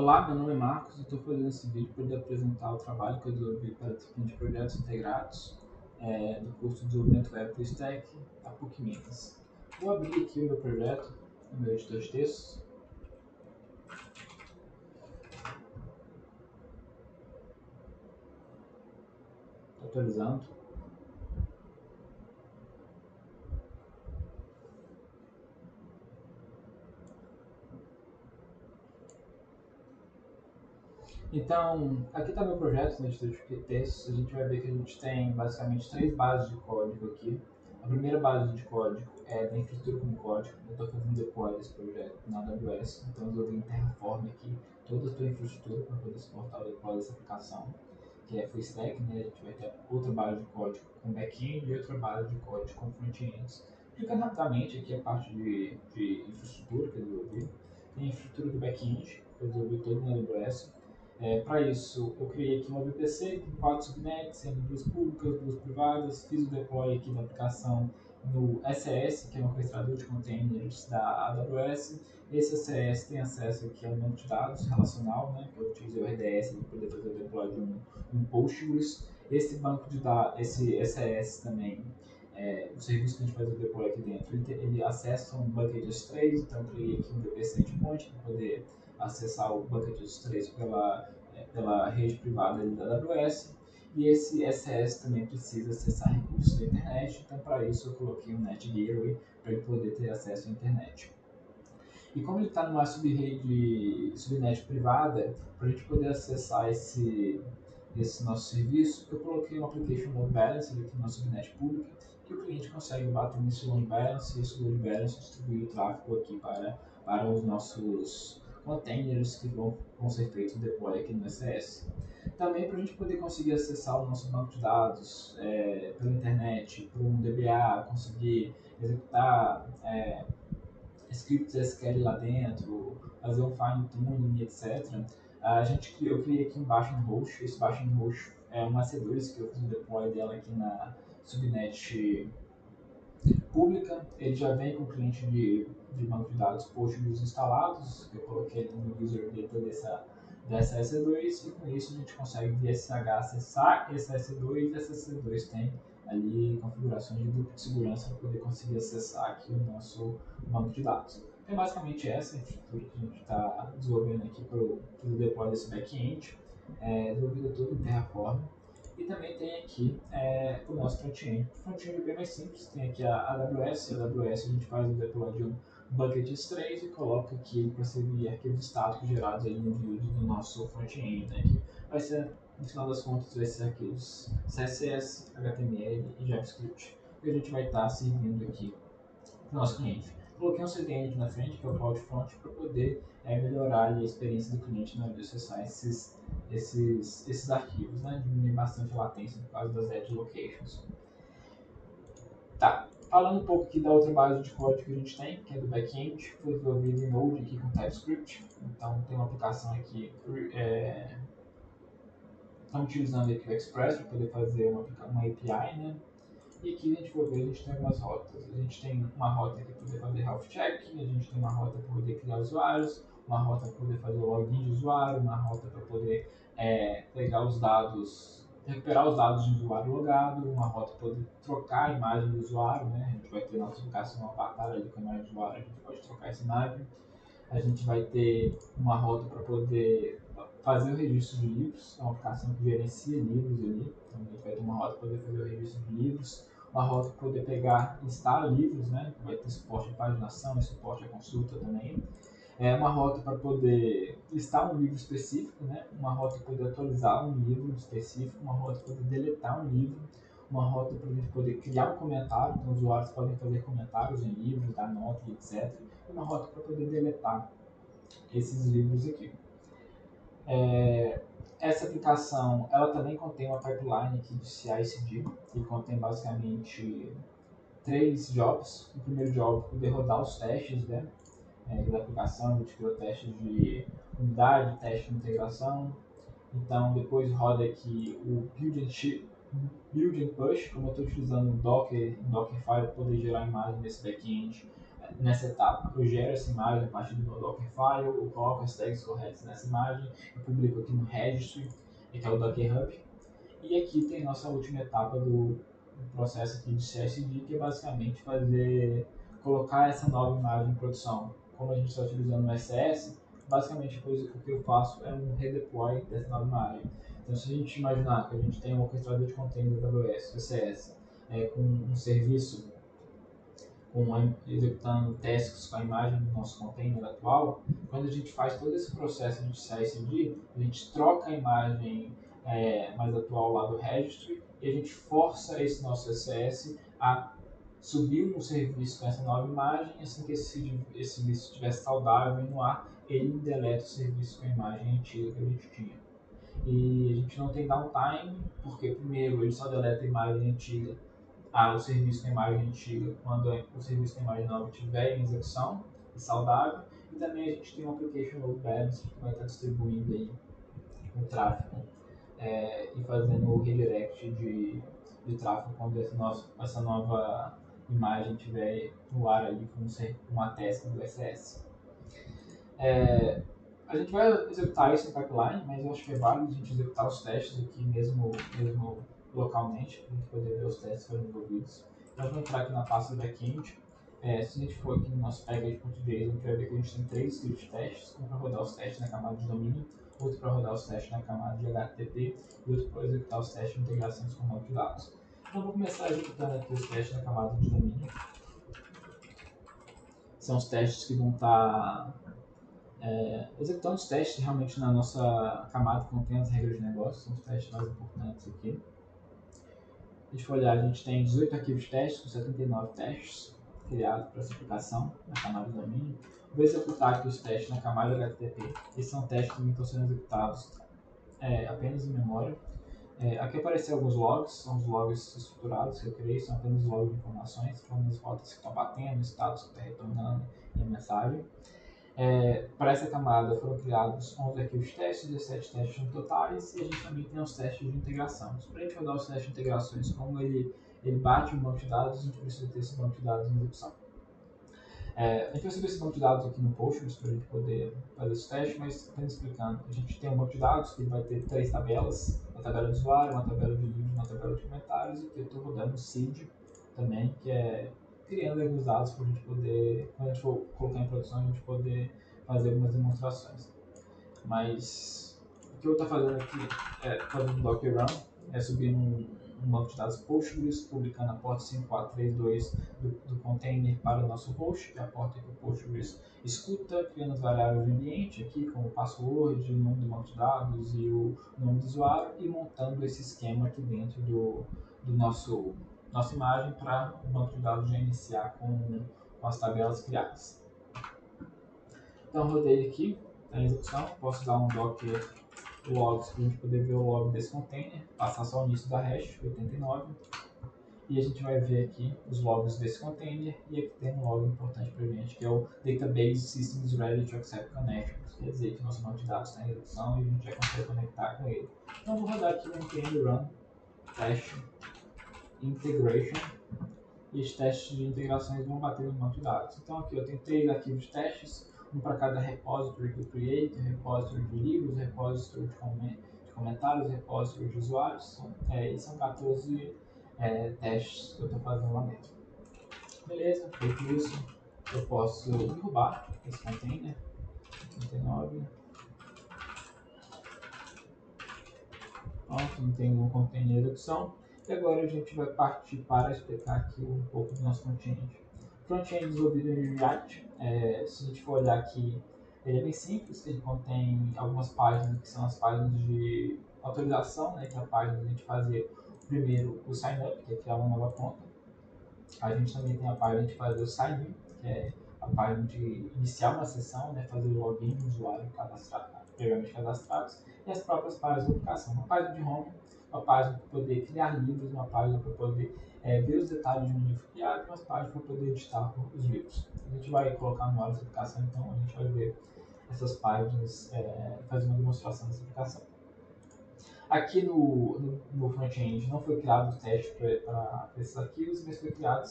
Olá, meu nome é Marcos e estou fazendo esse vídeo para apresentar o trabalho que eu desenvolvi para a disciplina de projetos integrados do curso de desenvolvimento web full stack da PUC Minas. Vou abrir aqui o meu projeto, o meu editor de textos. Estou atualizando. Então, aqui está meu projeto no editor de textos. A gente vai ver que a gente tem basicamente 3 bases de código aqui. A primeira base de código é da infraestrutura como código. Eu estou fazendo deploy desse projeto na AWS, então eu desenvolvi em Terraform aqui toda a sua infraestrutura para poder suportar o deploy dessa aplicação, que é full stack, né? A gente vai ter outra base de código com back-end e outra base de código com front-end. Explicando rapidamente aqui a parte de infraestrutura que eu desenvolvi. Tem a infraestrutura do back-end, que eu desenvolvi todo na AWS. Para isso, eu criei aqui uma VPC com 4 subnets, sendo 2 públicas, 2 privadas. Fiz o deploy aqui da aplicação no SES, que é um orquestrador de containers da AWS. Esse SES tem acesso aqui ao banco de dados relacional, né, que eu utilizei o RDS para poder fazer o deploy de um Postgres. Esse banco de dados, esse SES também, o serviço que a gente faz o deploy aqui dentro, ele acessa um bucket S3, então eu criei aqui um VPC endpoint para poder acessar o bucket S3 pela rede privada da AWS. E esse SS também precisa acessar recursos da internet, então para isso eu coloquei um Net Gateway para ele poder ter acesso à internet. E como ele está numa subnet privada, para a gente poder acessar esse nosso serviço, eu coloquei um Application Load Balancer aqui na subnet pública, que o cliente consegue bater nesse load balance e esse load balance distribuir o tráfego aqui para os nossos containers que vão ser feitos o deploy aqui no SES. Também para a gente poder conseguir acessar o nosso banco de dados pela internet, por um DBA, conseguir executar scripts SQL lá dentro, fazer um fine tuning, etc. Eu criei aqui um Bastion Host. Esse Bastion Host é uma C2 que eu fiz o deploy dela aqui na subnet pública. Ele já vem com o cliente de banco de dados Postgres instalados. Eu coloquei ali no user data dessa EC2 e com isso a gente consegue via SSH acessar essa EC2 e essa EC2 tem ali configurações de dupla de segurança para poder conseguir acessar aqui o nosso banco de dados. Então, basicamente essa infraestrutura que a gente está desenvolvendo aqui para o deploy desse back-end, desenvolvida todo em Terraform. E também tem aqui o nosso front-end. O front-end é bem mais simples, tem aqui a AWS. A AWS a gente faz o deploy de um bucket S3 e coloca aqui para servir arquivos estáticos gerados aí no build do nosso front-end, né, que vai ser, no final das contas, vai ser arquivos CSS, HTML e JavaScript, que a gente vai estar servindo aqui para o nosso cliente. Coloquei um CDN aqui na frente, que é o CloudFront, para poder melhorar a experiência do cliente na hora de acessar esses arquivos, né? Diminuir bastante a latência por causa das edge locations. Tá, falando um pouco aqui da outra base de código que a gente tem, que é do back-end, foi desenvolvido em Node aqui com TypeScript. Então tem uma aplicação aqui, estamos utilizando aqui o Express para poder fazer uma API, né? E aqui a gente for ver, a gente tem algumas rotas. A gente tem uma rota aqui para poder fazer health check, a gente tem uma rota para poder criar usuários, uma rota para poder fazer o login de usuário, uma rota para poder pegar os dados, recuperar os dados de usuário logado, uma rota para poder trocar a imagem do usuário, né? A gente vai ter notificação no avatar ali com a imagem do usuário, a gente pode trocar essa imagem. A gente vai ter uma rota para poder fazer o registro de livros, é uma aplicação que gerencia livros ali, então a gente vai ter uma rota para poder fazer o registro de livros, uma rota para poder pegar e listar livros, né? Vai ter suporte à paginação e suporte à consulta também. Uma rota para poder listar um livro específico, né? Uma rota para poder atualizar um livro específico, uma rota para poder deletar um livro, uma rota para a gente poder criar um comentário, então os usuários podem fazer comentários em livros, dar nota e etc. E uma rota para poder deletar esses livros aqui. Essa aplicação, ela também contém uma pipeline aqui de CI/CD, que contém basicamente 3 jobs. O primeiro job é poder rodar os testes, né, da aplicação. A gente criou testes de unidade, teste de integração. Então, depois roda aqui o build and push, como eu estou utilizando o Dockerfile para poder gerar imagem nesse back-end. nessa etapa, eu gero essa imagem a partir do meu Dockerfile, eu coloco as tags corretas nessa imagem, eu publico aqui no Registry, que é o Docker Hub. E aqui tem nossa última etapa do processo aqui de CI/CD, que é basicamente colocar essa nova imagem em produção. Como a gente está utilizando o SS, basicamente a coisa que eu faço é um redeploy dessa nova imagem. Então, se a gente imaginar que a gente tem um orquestrador de containers AWS, ECS, com um serviço executando tasks com a imagem do nosso container atual, quando a gente faz todo esse processo de CI/CD, a gente troca a imagem mais atual lá do registry e a gente força esse nosso ECS a subir um serviço com essa nova imagem, assim que esse serviço estiver saudável e no ar, ele deleta o serviço com a imagem antiga que a gente tinha. E a gente não tem downtime, porque primeiro ele só deleta a imagem antiga, o serviço com a imagem antiga, quando o serviço com a imagem nova estiver em execução e saudável, e também a gente tem um application load balance que vai estar distribuindo aí o tráfego e fazendo o redirect de tráfego quando essa nova imagem estiver no ar ali com uma task do SS. A gente vai executar isso no pipeline, mas eu acho que é válido a gente executar os testes aqui mesmo localmente, para a gente poder ver os testes que foram envolvidos. Então, vamos entrar aqui na pasta backend. Se a gente for aqui no nosso package.json, a gente vai ver que a gente tem 3 script testes, um para rodar os testes na camada de domínio, outro para rodar os testes na camada de HTTP e outro para executar os testes de integrações com banco de dados. Então, vou começar executando aqui os testes na camada de domínio. São os testes que vão estar executando os testes realmente na nossa camada que contém as regras de negócio, são os testes mais importantes aqui. Se a gente for olhar, a gente tem 18 arquivos de testes com 79 testes criados para essa aplicação na camada de domínio. Vou executar aqui os testes na camada HTTP. Esses são testes que estão sendo executados apenas em memória. Aqui aparecem alguns logs, são os logs estruturados que eu criei, são apenas logs de informações, são as rotas que estão batendo, o status que está retornando e a mensagem. Para essa camada foram criados 11 arquivos de testes, 17 testes no totais, e a gente também tem os testes de integração. Para a gente rodar os testes de integrações, como ele bate um banco de dados, a gente precisa ter esse banco de dados em execução. A gente vai subir esse banco de dados aqui no Postgres para a gente poder fazer esse teste, mas apenas explicando, a gente tem um banco de dados que vai ter 3 tabelas, uma tabela de usuário, uma tabela de livros, uma tabela de comentários, e que eu estou rodando o seed também, que é criando alguns dados para a gente poder, quando a gente for colocar em produção, a gente poder fazer algumas demonstrações. Mas o que eu estou fazendo aqui é fazendo um Docker Run, subir um banco de dados Postgres, publicando a porta 5432 do container para o nosso host, que é a porta que o Postgres escuta, criando as variáveis de ambiente aqui, como o password, o nome do banco de dados e o nome do usuário, e montando esse esquema aqui dentro do nossa imagem para o banco de dados já iniciar com as tabelas criadas. Então, rodei aqui, está em execução, posso dar um docker logs para a gente poder ver o log desse container, passar só o início da hash, 89, e a gente vai ver aqui os logs desse container, e aqui tem um log importante para a gente, que é o Database Systems Ready to Accept Connections, quer dizer que nosso banco de dados está em execução e a gente já consegue conectar com ele. Então, vou rodar aqui o npm run test integration, e os testes de integrações vão bater no banco de dados. Então aqui eu tenho 3 arquivos de testes, um para cada repository que eu criei, repository de livros, repository de comentários, repository de usuários, e são 14 testes que eu estou fazendo lá dentro. Beleza, feito isso, eu posso derrubar esse container, 39. Pronto, não tem nenhum container de execução. E agora a gente vai partir para explicar aqui um pouco do nosso front-end. Front-end desenvolvido em React, se a gente for olhar aqui, ele é bem simples, ele contém algumas páginas que são as páginas de autorização, que é a página de a gente fazer primeiro o sign-up, que é criar uma nova conta. A gente também tem a página de fazer o sign-in, que é a página de iniciar uma sessão, fazer o login do usuário previamente cadastrados, e as próprias páginas de aplicação. Uma página de home, uma página para poder criar livros, uma página para poder ver os detalhes de um livro criado, e uma página para poder editar os livros. A gente vai colocar no ar essa aplicação, então a gente vai ver essas páginas, fazer uma demonstração dessa aplicação. Aqui no front-end não foi criado o teste para esses arquivos, mas foi criado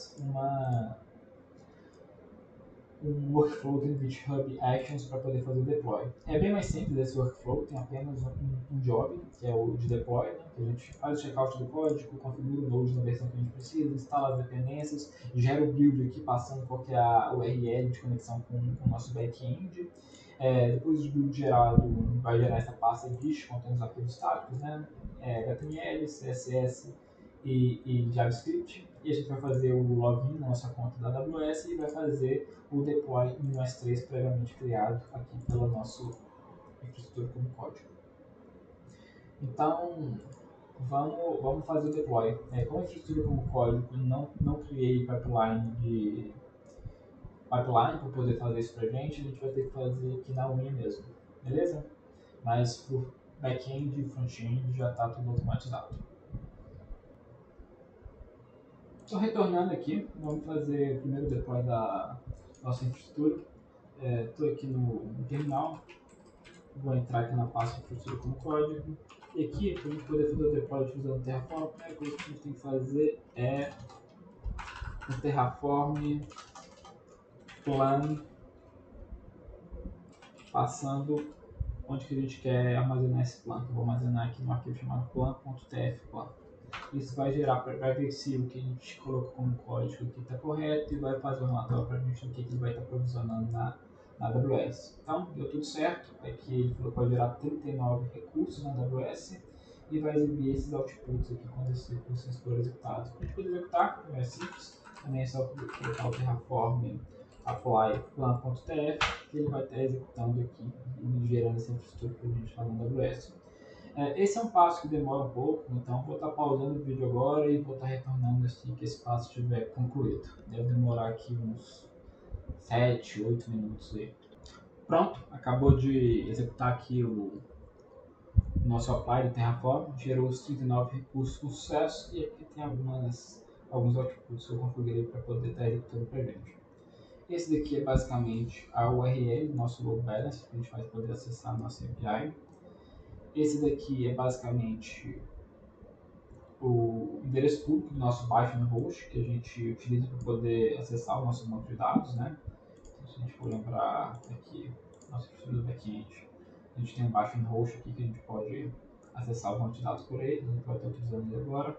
um workflow do GitHub Actions para poder fazer o deploy. É bem mais simples esse workflow, tem apenas um job, que é o de deploy, né, que a gente faz o checkout do código, configura o Node na versão que a gente precisa, instala as dependências, gera o build aqui passando qual que é a URL de conexão com o nosso back-end. Depois do build gerado, vai gerar essa pasta git contendo os arquivos estáticos, né, HTML, CSS e JavaScript. E a gente vai fazer o login na nossa conta da AWS e vai fazer o deploy em um S3 previamente criado aqui pela nossa infraestrutura como código. Então, vamos fazer o deploy. Como a infraestrutura como código, não criei pipeline para poder fazer isso para a gente vai ter que fazer aqui na unha mesmo, beleza? Mas para back-end e front-end já está tudo automatizado. Então, retornando aqui, vamos fazer o primeiro deploy da nossa infraestrutura. Estou aqui no terminal, vou entrar aqui na pasta infraestrutura como código. E aqui, para a gente poder fazer o deploy utilizando o Terraform, a primeira coisa que a gente tem que fazer é o Terraform plan, passando onde que a gente quer armazenar esse plan. Eu vou armazenar aqui no arquivo chamado plan.tf-plan. Isso vai gerar, vai ver se o que a gente colocou como código aqui está correto e vai fazer um relatório para a gente do que ele vai estar provisionando na AWS. Então, deu tudo certo. Aqui ele falou que vai gerar 39 recursos na AWS e vai exibir esses outputs aqui quando esses recursos forem executados. Para a gente poder executar, é simples. Também é só colocar o Terraform apply plan.tf que ele vai estar executando aqui e gerando essa infraestrutura para a gente lá na AWS. Esse é um passo que demora um pouco, então vou estar pausando o vídeo agora e vou estar retornando assim que esse passo estiver concluído. Deve demorar aqui uns 7, 8 minutos aí. Pronto, acabou de executar aqui o nosso apply do Terraform, gerou os 39 recursos com sucesso e aqui tem alguns outputs que eu configurei para poder estar executando para a gente. Esse daqui é basicamente a URL do nosso load balance, que a gente vai poder acessar a nossa API. Esse daqui é basicamente o endereço público do nosso baixo host, que a gente utiliza para poder acessar o nosso banco de dados, né? Então, se a gente for lembrar aqui, nossa estrutura do back-end, a gente tem um baixo host aqui que a gente pode acessar o banco de dados por ele, a gente vai estar utilizando ele agora.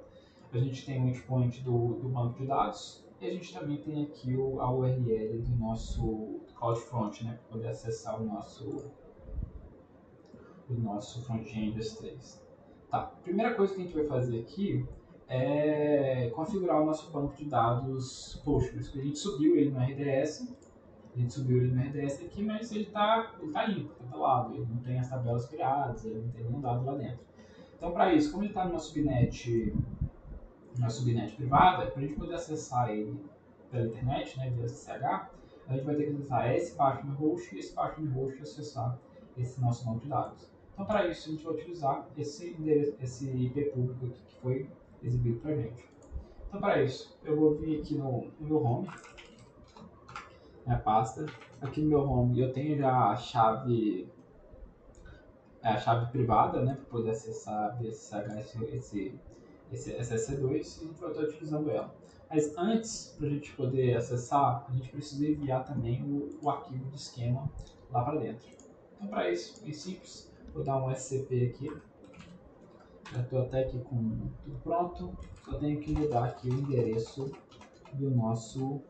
A gente tem o endpoint do banco de dados e a gente também tem aqui a URL do nosso CloudFront, né? Para poder acessar o nosso front-end S3. Tá, primeira coisa que a gente vai fazer aqui é configurar o nosso banco de dados Postgres. A gente subiu ele no RDS, aqui, mas ele está limpo, está pelado, ele não tem as tabelas criadas, ele não tem nenhum dado lá dentro. Então, para isso, como ele está numa subnet privada, para a gente poder acessar ele pela internet, né, via SSH, a gente vai ter que acessar esse baixo host e esse baixo host acessar esse nosso banco de dados. Então, para isso, a gente vai utilizar esse IP público aqui que foi exibido para a gente. Então, para isso, eu vou vir aqui no meu home, minha pasta. Aqui no meu home eu tenho já a chave privada, né, para poder acessar via SSH esse EC2 e a gente vai estar utilizando ela. Mas antes, para a gente poder acessar, a gente precisa enviar também o arquivo de esquema lá para dentro. Então, para isso, bem simples, vou dar um SCP aqui. Já estou até aqui com tudo pronto, só tenho que mudar aqui o endereço do nosso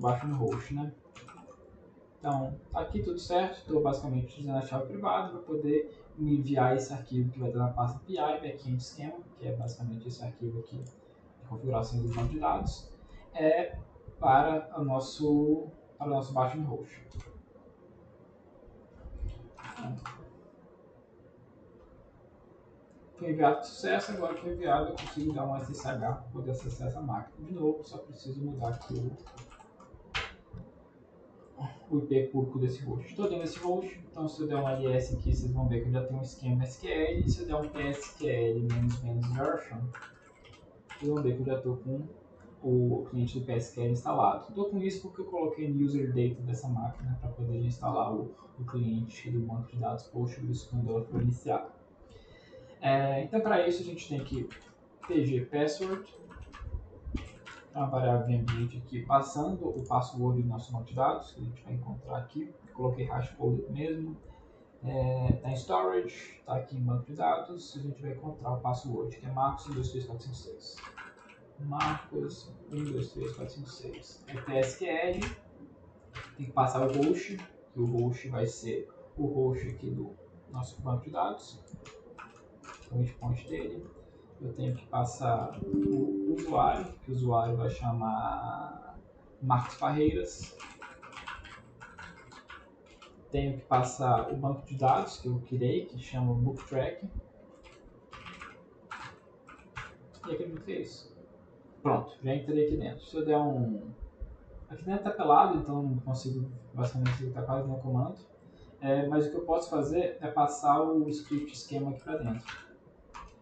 baixo host, né? Então, aqui tudo certo, estou basicamente utilizando a chave privada para poder me enviar esse arquivo que vai estar na pasta PI, backend esquema, que é basicamente esse arquivo aqui de configuração do banco de dados, para o nosso baixo host. Foi enviado com sucesso, agora que foi enviado eu consigo dar um SSH para poder acessar essa máquina. De novo, só preciso mudar aqui o IP público desse host. Estou dentro desse host, então se eu der um ls aqui, vocês vão ver que eu já tenho um esquema SQL, e se eu der um PSQL -version, vocês vão ver que eu já estou com o cliente do PSQL instalado. Estou com isso porque eu coloquei no user data dessa máquina para poder instalar o cliente do banco de dados Postgres quando ela for iniciada. Então, para isso, a gente tem que pg password uma variável de ambiente aqui, passando o password do nosso banco de dados, que a gente vai encontrar aqui. Coloquei hashcode mesmo. Está em storage, está aqui em banco de dados. A gente vai encontrar o password, que é Marcos 123456. Marcos 123456. SQL, tem que passar o host, que o host vai ser o host aqui do nosso banco de dados, o endpoint dele. Eu tenho que passar o usuário, que o usuário vai chamar Marcos Parreiras. Tenho que passar o banco de dados que eu criei, que chama BookTrack. E acredito que é isso. Pronto, já entrei aqui dentro. Se eu der um... Aqui dentro está pelado, então não consigo basicamente editar quase nenhum comando. Mas o que eu posso fazer é passar o script esquema aqui para dentro.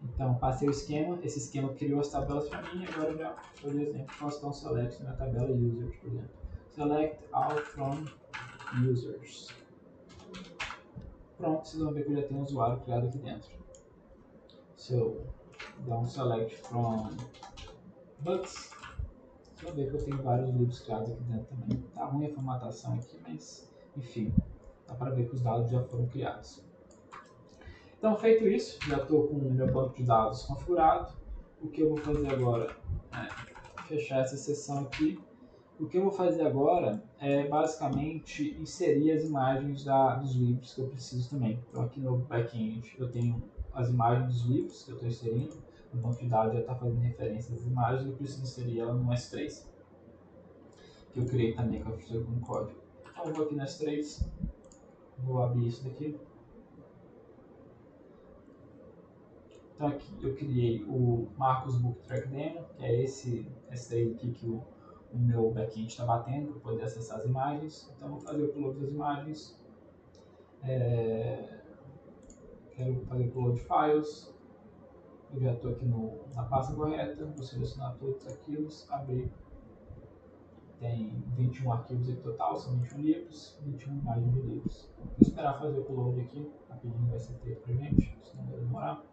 Então, passei o esquema, esse esquema criou as tabelas para mim, agora já, por exemplo, posso dar um select na tabela users, por exemplo. Select all from users. Pronto, vocês vão ver que eu já tenho um usuário criado aqui dentro. Se eu dar um select from books, vocês vão ver que eu tenho vários livros criados aqui dentro também. Tá ruim a formatação aqui, mas enfim, dá para ver que os dados já foram criados. Então, feito isso, já estou com o meu banco de dados configurado. O que eu vou fazer agora é fechar essa seção aqui. O que eu vou fazer agora é basicamente inserir as imagens dos livros que eu preciso também. Então, aqui no back-end eu tenho as imagens dos livros que eu estou inserindo. O banco de dados já está fazendo referência às imagens e eu preciso inserir ela no S3, que eu criei também com a função com código. Então, eu vou aqui no S3, vou abrir isso daqui. Então aqui eu criei o Marcos BookTrack Demo, que é esse S3 aqui que o meu backend está batendo para poder acessar as imagens. Então vou fazer o upload das imagens. Quero fazer o upload de files. Eu já estou aqui na pasta correta, vou selecionar todos os arquivos, abrir. Tem 21 arquivos aqui total, são 21 livros, 21 imagens de livros. Vou esperar fazer o upload aqui, rapidinho vai ser feito para gente, senão vai demorar.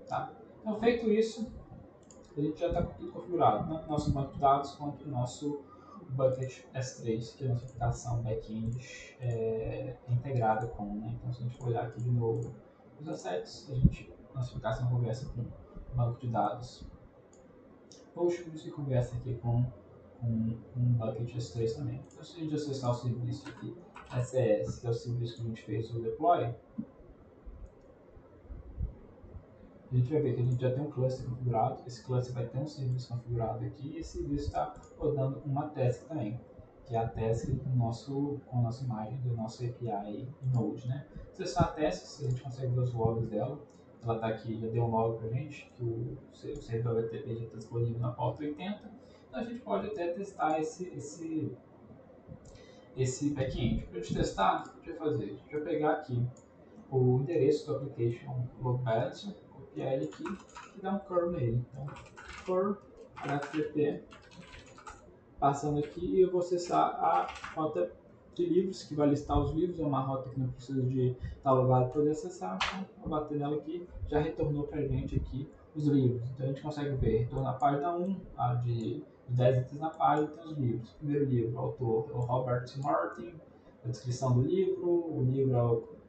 Tá? Então, feito isso, a gente já está com tudo configurado, tanto o nosso banco de dados quanto o nosso bucket S3, que é a nossa aplicação back-end integrada com. Né? Então, se a gente for olhar aqui de novo os assets, nossa aplicação conversa com o banco de dados Postgres e conversa aqui com um bucket S3 também. Então, se a gente acessar o serviço aqui, SES, que é o serviço que a gente fez o deploy, a gente vai ver que a gente já tem um cluster configurado, esse cluster vai ter um serviço configurado aqui e esse serviço está rodando uma task também, que é a task com a nossa imagem do nosso API Node. Né? Acessar a task, a gente consegue ver os logs dela, ela está aqui, já deu um log para a gente, que o servidor HTTP já está disponível na porta 80, então a gente pode até testar esse back-end. Para a gente testar, o que a gente vai fazer? A gente vai pegar aqui o endereço do application load balancer, copiar ele aqui e dar um curl nele. Então, curl http, passando aqui e eu vou acessar a rota de livros, que vai listar os livros, é uma rota que não precisa de estar logado para poder acessar, então vou bater nela aqui, já retornou para a gente aqui os livros. Então a gente consegue ver, retorna a página 1, a de 10 itens na página, tem os livros. O primeiro livro, o autor é o Robert Martin, a descrição do livro, o livro é o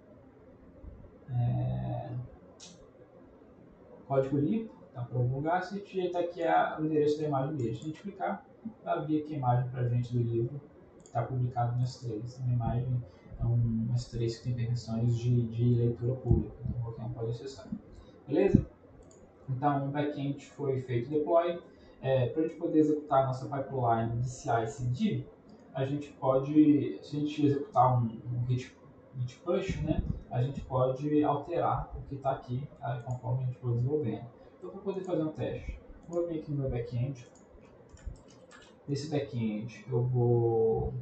código limpo, tá para algum lugar, se a gente está aqui o endereço da imagem dele. Se a gente clicar, vai abrir aqui a imagem para a gente do livro, está publicado no S3. Uma imagem é um S3 que tem permissões de leitura pública, então qualquer um pode acessar. Beleza? Então, o backend foi feito deploy. Para a gente poder executar a nossa pipeline de CI/CD, a gente pode, se a gente executar um git push, né, a gente pode alterar o que está aqui conforme a gente for desenvolvendo. Então, para poder fazer um teste, vou vir aqui no meu backend. Nesse backend, eu vou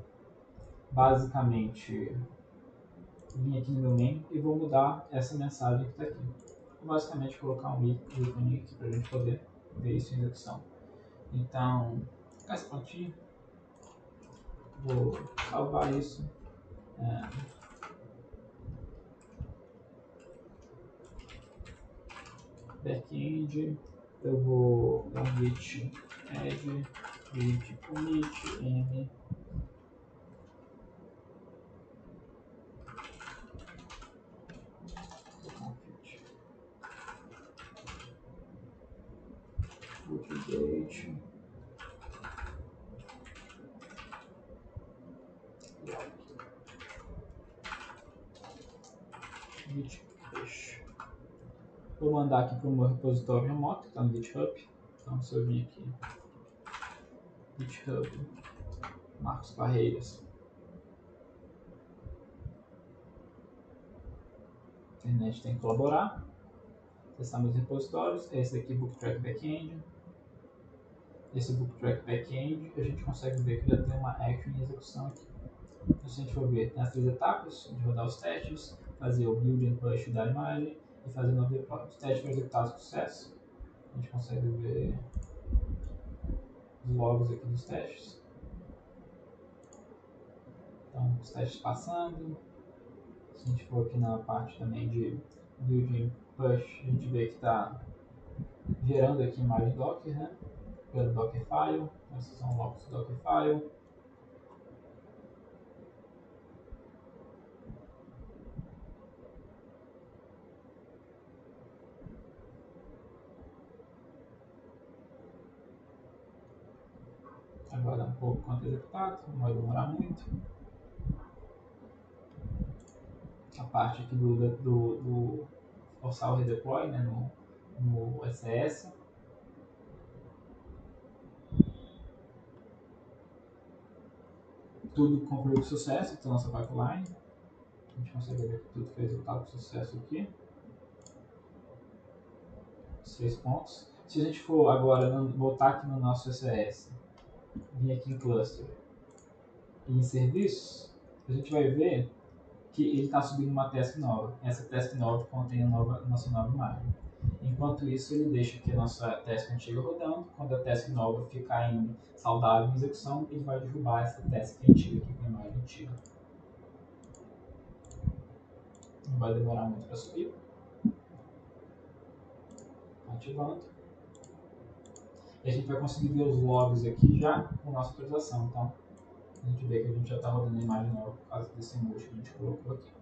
basicamente vir aqui no meu main e vou mudar essa mensagem que está aqui. Vou basicamente colocar um ícone aqui para a gente poder ver isso em execução. Então, ficar esse pontinho. Vou salvar isso. Backend, eu vou dar um git add, git commit, m, update, git push. Vou mandar aqui para o meu repositório remoto, que está no GitHub. Então, se eu vir aqui, GitHub, Marcos Barreiras. A internet tem que colaborar. Testar meus repositórios. Esse aqui, Booktrack Backend. Esse Booktrack Backend, a gente consegue ver que já tem uma action em execução aqui. Então, se a gente for ver, tem as 3 etapas de rodar os testes, fazer o build and push da imagem e fazer o novo deploy. Os testes foram executados com sucesso. A gente consegue ver os logs aqui dos testes. Então, os testes passando. Se a gente for aqui na parte também de build and push, a gente vê que está gerando aqui imagem Docker, né? Pelo Dockerfile. Esses são logs do Dockerfile. Aguardar um pouco quanto executado, não vai demorar muito. A parte aqui do forçar o redeploy, né, no SS. Tudo concluiu com sucesso, então nossa pipeline. A gente consegue ver que tudo foi executado com sucesso aqui. 6 pontos. Se a gente for agora voltar aqui no nosso SS, vir aqui em cluster e em serviços, a gente vai ver que ele está subindo uma task nova. Essa task nova contém a nossa nova imagem. Enquanto isso, ele deixa aqui a nossa task antiga rodando. Quando a task nova ficar em saudável em execução, ele vai derrubar essa task antiga aqui com a imagem antiga. Não vai demorar muito para subir. Ativando. E a gente vai conseguir ver os logs aqui já com nossa atualização. Então, a gente vê que a gente já está rodando a imagem nova por causa desse emoji que a gente colocou aqui.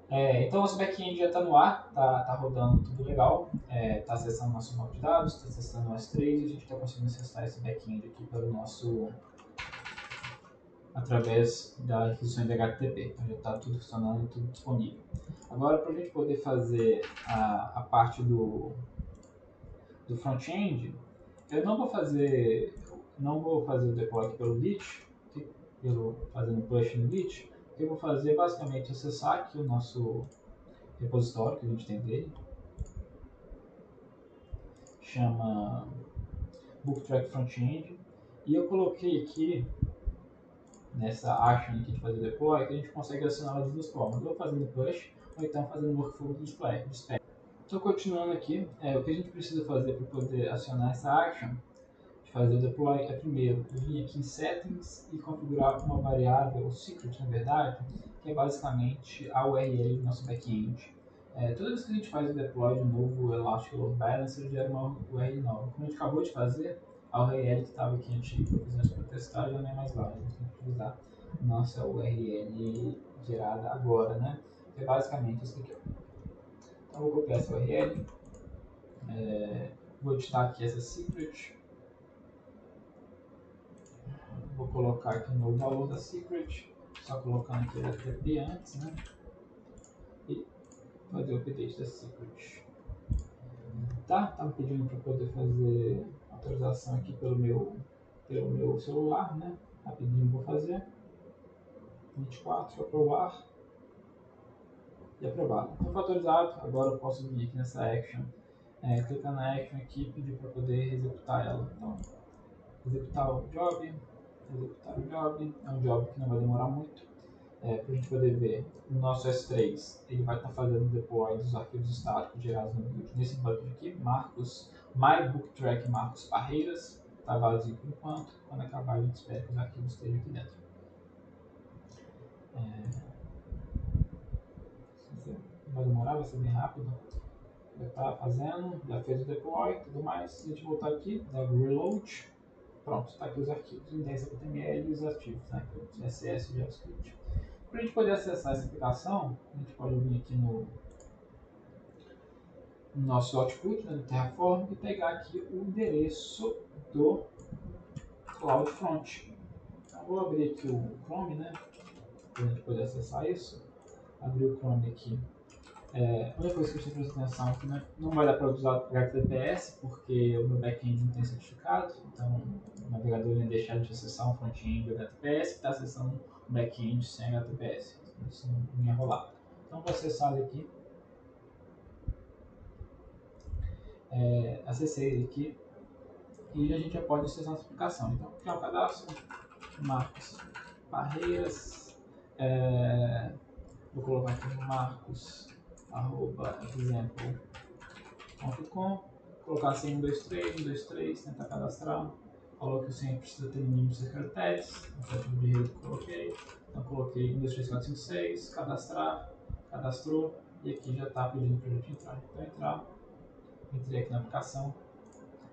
Então, nosso back-end já está no ar, está rodando tudo legal, está acessando nosso banco de dados, está acessando o S3 e a gente está conseguindo acessar esse back-end aqui pelo nosso, através da requisição de HTTP. Então, já está tudo funcionando, tudo disponível. Agora, para a gente poder fazer a parte do front-end, eu não vou fazer o deploy aqui pelo Git, fazendo push no Git. O que eu vou fazer é basicamente acessar aqui o nosso repositório que a gente tem dele, chama Booktrack Frontend, e eu coloquei aqui nessa action aqui de fazer deploy que a gente consegue acionar de duas formas, ou fazendo push ou então fazendo workflow de spec. Então, continuando aqui, o que a gente precisa fazer para poder acionar essa action de fazer o deploy é primeiro vir aqui em settings e configurar uma variável, ou secret na verdade, que é basicamente a URL do nosso back-end. Toda vez que a gente faz o deploy de novo, o Elastic Load Balancer gera uma URL nova. Como a gente acabou de fazer, a URL que estava aqui antiga que eu fiz antes para testar já não é mais válida. A gente tem que utilizar a nossa URL gerada agora, né? Que é basicamente isso aqui. Então, eu vou copiar essa URL, vou editar aqui essa secret, vou colocar aqui no valor da secret, só colocando aqui o FTP antes, né? E fazer o update da secret. Tá me pedindo para poder fazer autorização aqui pelo meu celular, né? Rapidinho vou fazer. 24, aprovar. E aprovado. Então foi autorizado, agora eu posso vir aqui nessa action, clicar na action aqui e pedir para poder executar ela. Então, executar o job, é um job que não vai demorar muito. Para a gente poder ver, o nosso S3 ele vai estar fazendo o deploy dos arquivos estáticos gerados no build nesse bucket aqui, Marcos, my booktrack Marcos Barreiras. Está vazio por enquanto. Quando acabar, a gente espera que os arquivos estejam aqui dentro. Vai demorar, vai ser bem rápido. Já está fazendo, já fez o deploy e tudo mais. Se a gente voltar aqui, dá o reload. Pronto, está aqui os arquivos, index.html e os arquivos, né? CSS e JavaScript. Para a gente poder acessar essa aplicação, a gente pode vir aqui no nosso output, né, do Terraform, e pegar aqui o endereço do CloudFront. Então, vou abrir aqui o Chrome, né, para a gente poder acessar isso. Abrir o Chrome aqui. A única coisa que a gente tem que prestar atenção é que não vai dar para usar HTTPS, porque o meu back-end não tem certificado, então o navegador ia deixar de acessar um front-end HTTPS que está acessando um back-end sem HTTPS. Isso não ia rolar. Então vou acessar ele aqui. Acessei ele aqui e a gente já pode acessar a aplicação. Então, criar um cadastro, Marcos Barreiras, vou colocar aqui marcos@example.com, colocar assim 123, tentar cadastrar, coloque o senha, precisa ter no mínimo 6 caracteres, o código de rede que coloquei, então coloquei 1, 2, 3, 4, 5, 6, cadastrar, cadastrou, e aqui já está pedindo para a gente entrar. Então entrei aqui na aplicação,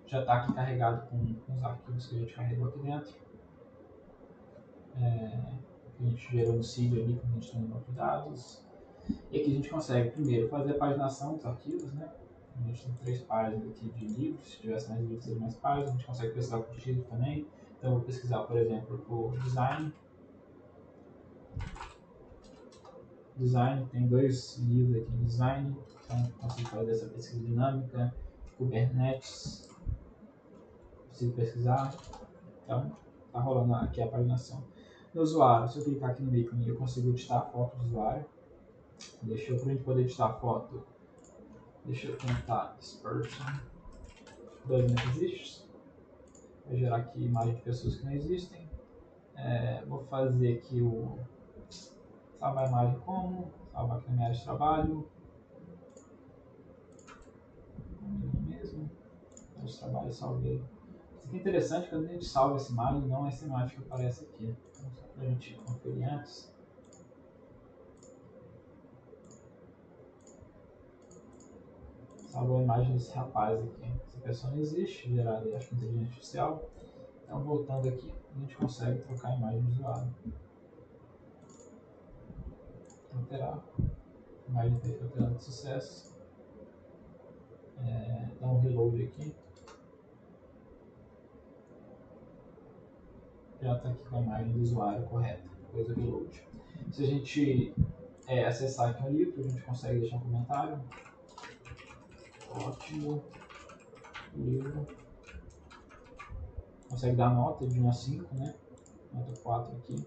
já está aqui carregado com os arquivos que a gente carregou aqui dentro. Que a gente gerou no seed ali, quando a gente tem no banco de dados. E aqui a gente consegue, primeiro, fazer a paginação dos arquivos, né? A gente tem 3 páginas aqui de livros, se tivesse mais livros, teria mais páginas. A gente consegue pesquisar por título também. Então, eu vou pesquisar, por exemplo, por design. Design, tem 2 livros aqui em design, então consigo fazer essa pesquisa dinâmica. Kubernetes, consigo pesquisar. Então, está rolando aqui a paginação. No usuário, se eu clicar aqui no ícone, eu consigo editar a foto do usuário. Para a gente poder editar a foto, deixa eu tentar dispersion doesn't exist. Vai gerar aqui imagem de pessoas que não existem. Vou fazer aqui salvar a imagem como, salvar aqui na minha área de trabalho. Mesmo, área de trabalho, salvei. Isso aqui é interessante, quando a gente salva essa imagem, não é essa imagem que aparece aqui. Então, só para a gente conferir antes. Salvou a imagem desse rapaz aqui. Essa pessoa não existe, gerada, acho que inteligência artificial. Então, voltando aqui, a gente consegue trocar a imagem do usuário. Alterar. A imagem foi alterada de sucesso. Dá um reload aqui. Já está aqui com a imagem do usuário correta, depois do reload. Se a gente acessar aqui um livro, a gente consegue deixar um comentário. Ótimo. Livro. Consegue dar nota de 1 a 5, né? Nota 4 aqui.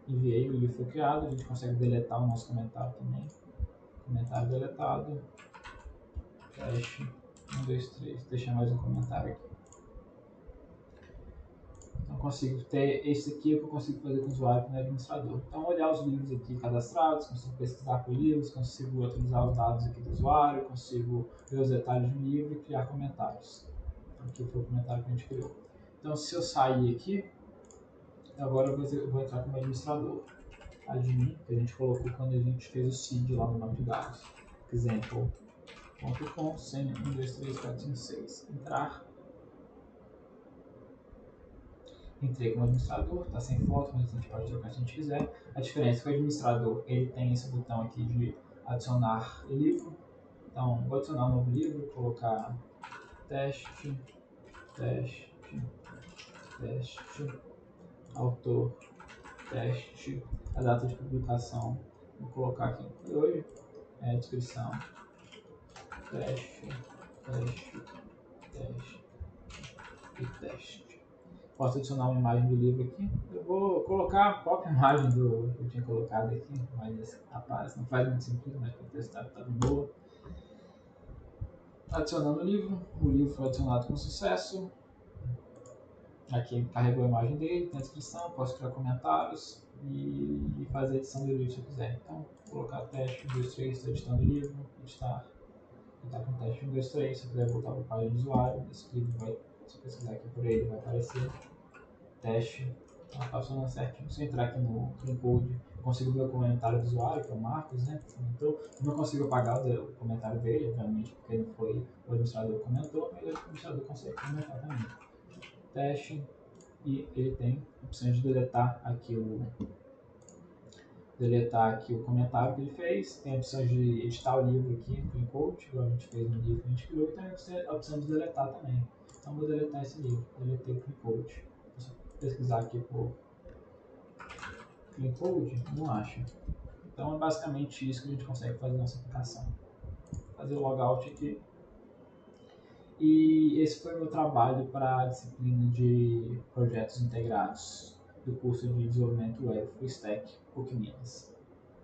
Enviei, o livro foi criado, a gente consegue deletar o nosso comentário também. Comentário deletado. Teste 1, 2, 3. Deixar mais um comentário aqui. Então consigo ter esse aqui, é o que eu consigo fazer com o usuário no administrador. Então olhar os livros aqui cadastrados, consigo pesquisar por livros, consigo atualizar os dados aqui do usuário, consigo ver os detalhes do livro e criar comentários. Então, aqui foi o comentário que a gente criou. Então se eu sair aqui, agora eu vou entrar como administrador. Admin, que a gente colocou quando a gente fez o seed lá no banco de dados. Example.com, senha 1, 2, 3, 4, 5, 6. Entrar. Entrei como administrador, está sem foto, mas a gente pode trocar se a gente quiser. A diferença é que o administrador ele tem esse botão aqui de adicionar livro. Então, vou adicionar um novo livro, colocar teste, autor, teste, a data de publicação. Vou colocar aqui hoje, descrição, teste e teste. Posso adicionar uma imagem do livro aqui. Eu vou colocar a própria imagem que eu tinha colocado aqui, mas esse rapaz não faz muito sentido, mas para testar está de boa. Adicionando o livro foi adicionado com sucesso. Aqui carregou a imagem dele, tem a descrição, posso criar comentários e fazer a edição do livro se eu quiser. Então, vou colocar teste 1, 2, 3, estou editando o livro, editar com teste 1, 2, 3, se eu quiser voltar para a página do usuário, esse livro vai Se eu pesquisar aqui por ele, vai aparecer teste. Tá funcionando certinho. Se eu entrar aqui no Clean Code, eu consigo ver o comentário do usuário, que é o Marcos, né? Então, eu não consigo apagar o comentário dele, obviamente, porque não foi o administrador que comentou, mas o administrador consegue comentar também. Teste, e ele tem a opção de deletar aqui o comentário que ele fez, tem a opção de editar o livro aqui no Clean Code, igual a gente fez no livro que a gente criou, e tem a opção de deletar também. Então, vou deletar esse livro, deletei o Clean Code. Se eu pesquisar aqui por Clean Code, não acho. Então é basicamente isso que a gente consegue fazer na nossa aplicação. Fazer o logout aqui. E esse foi o meu trabalho para a disciplina de projetos integrados do curso de desenvolvimento web Full Stack PUC Minas.